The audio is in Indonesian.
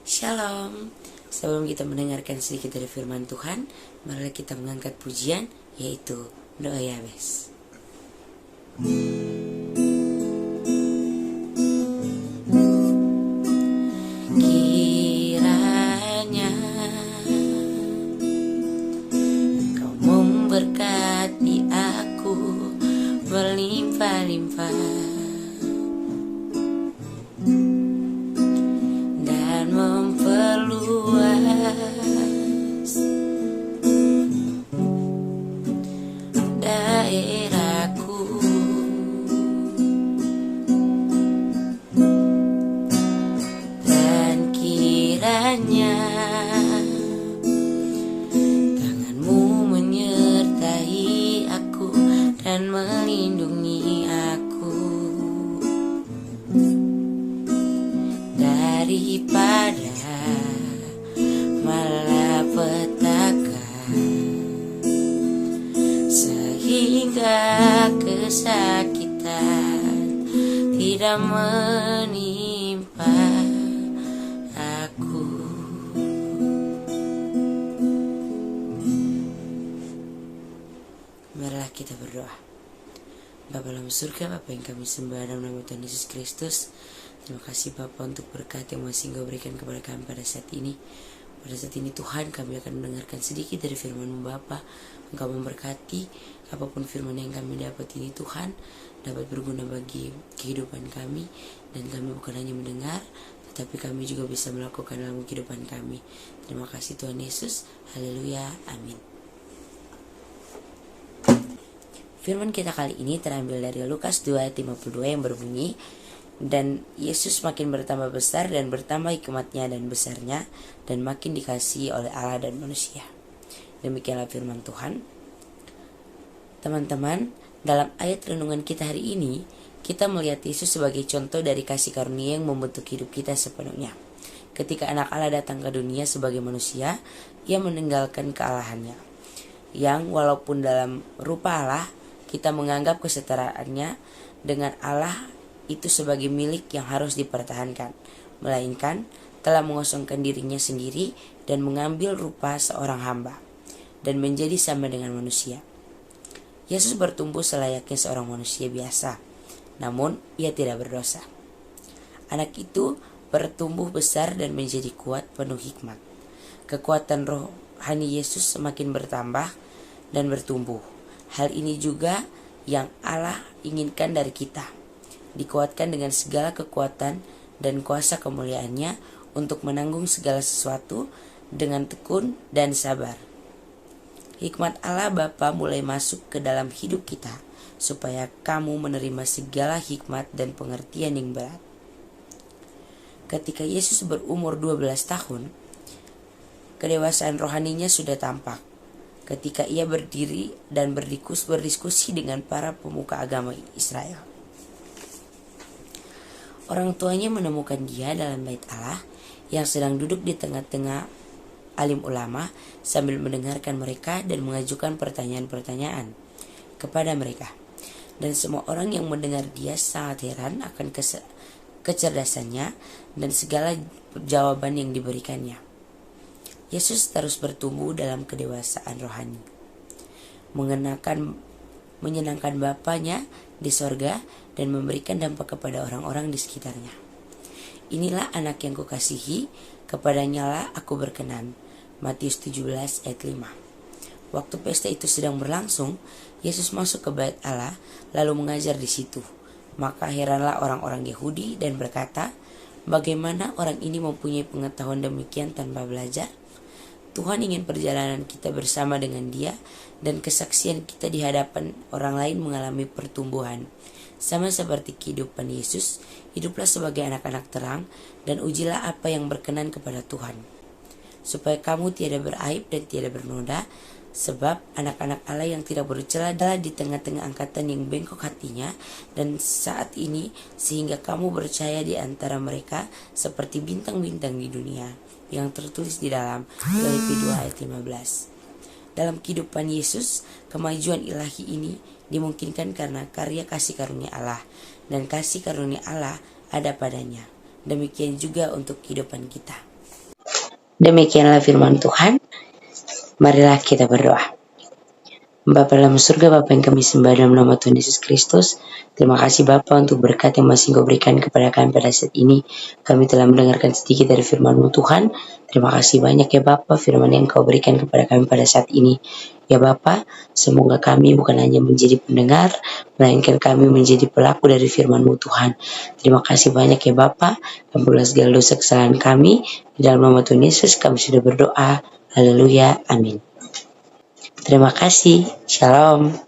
Shalom. Sebelum kita mendengarkan sedikit dari firman Tuhan, mari kita mengangkat pujian, yaitu doa Yabes. Kiranya Kau memberkati aku berlimpah-limpah dan memperluas daerahku, dan kiranya tanganmu menyertai aku dan melindungi aku daripada malapetaka, sehingga kesakitan tidak menimpa aku. Marilah kita berdoa. Bapa dalam surga, Bapa yang kami sembah dalam nama Tuhan Yesus Kristus, terima kasih Bapa untuk berkat yang masih Engkau berikan kepada kami pada saat ini. Pada saat ini Tuhan, kami akan mendengarkan sedikit dari firman-Mu Bapa. Engkau memberkati apapun firman yang kami dapat ini Tuhan, dapat berguna bagi kehidupan kami. Dan kami bukan hanya mendengar, tetapi kami juga bisa melakukan dalam kehidupan kami. Terima kasih Tuhan Yesus. Haleluya. Amin. Firman kita kali ini terambil dari Lukas 2 ayat 52 yang berbunyi, dan Yesus makin bertambah besar dan bertambah hikmatnya dan besarnya, dan makin dikasihi oleh Allah dan manusia. Demikianlah firman Tuhan. Teman-teman, dalam ayat renungan kita hari ini, kita melihat Yesus sebagai contoh dari kasih karunia yang membentuk hidup kita sepenuhnya. Ketika anak Allah datang ke dunia sebagai manusia, Ia meninggalkan kealahannya, yang walaupun dalam rupa Allah, kita menganggap kesetaraannya dengan Allah itu sebagai milik yang harus dipertahankan, melainkan telah mengosongkan dirinya sendiri dan mengambil rupa seorang hamba dan menjadi sama dengan manusia. Yesus bertumbuh selayaknya seorang manusia biasa, namun Ia tidak berdosa. Anak itu bertumbuh besar dan menjadi kuat, penuh hikmat. Kekuatan rohani Yesus semakin bertambah dan bertumbuh. Hal ini juga yang Allah inginkan dari kita, dikuatkan dengan segala kekuatan dan kuasa kemuliaan-Nya untuk menanggung segala sesuatu dengan tekun dan sabar. Hikmat Allah Bapa mulai masuk ke dalam hidup kita, supaya kamu menerima segala hikmat dan pengertian yang berat. Ketika Yesus berumur 12 tahun, kedewasaan rohaninya sudah tampak. Ketika Ia berdiri dan berdiskusi dengan para pemuka agama Israel. Orang tuanya menemukan Dia dalam bait Allah yang sedang duduk di tengah-tengah alim ulama sambil mendengarkan mereka dan mengajukan pertanyaan-pertanyaan kepada mereka. Dan semua orang yang mendengar Dia sangat heran akan kecerdasannya dan segala jawaban yang diberikannya. Yesus terus bertumbuh dalam kedewasaan rohani, menyenangkan Bapanya di sorga dan memberikan dampak kepada orang-orang di sekitarnya. Inilah anak yang kukasihi, kepadanya lah aku berkenan. Matius 17 ayat 5. Waktu pesta itu sedang berlangsung, Yesus masuk ke bait Allah lalu mengajar di situ. Maka heranlah orang-orang Yahudi dan berkata, bagaimana orang ini mempunyai pengetahuan demikian tanpa belajar? Tuhan ingin perjalanan kita bersama dengan Dia dan kesaksian kita di hadapan orang lain mengalami pertumbuhan. Sama seperti kehidupan Yesus, hiduplah sebagai anak-anak terang dan ujilah apa yang berkenan kepada Tuhan, supaya kamu tidak beraib dan tidak bernoda, sebab anak-anak Allah yang tidak bercela adalah di tengah-tengah angkatan yang bengkok hatinya dan saat ini, sehingga kamu percaya di antara mereka seperti bintang-bintang di dunia, yang tertulis di dalam Filipi 2 ayat 15. Dalam kehidupan Yesus, kemajuan ilahi ini dimungkinkan karena karya kasih karunia Allah, dan kasih karunia Allah ada padanya. Demikian juga untuk kehidupan kita. Demikianlah firman Tuhan. Marilah kita berdoa. Bapa dalam surga, Bapa yang kami sembah dalam nama Tuhan Yesus Kristus, terima kasih Bapa untuk berkat yang masih Engkau berikan kepada kami pada saat ini. Kami telah mendengarkan sedikit dari firman-Mu Tuhan. Terima kasih banyak ya Bapa, firman yang Engkau berikan kepada kami pada saat ini. Ya Bapa, semoga kami bukan hanya menjadi pendengar, melainkan kami menjadi pelaku dari firman-Mu Tuhan. Terima kasih banyak ya Bapa, ampunilah segala dosa kesalahan kami. Di dalam nama Tuhan Yesus kami sudah berdoa. Haleluya, amin. Terima kasih. Shalom.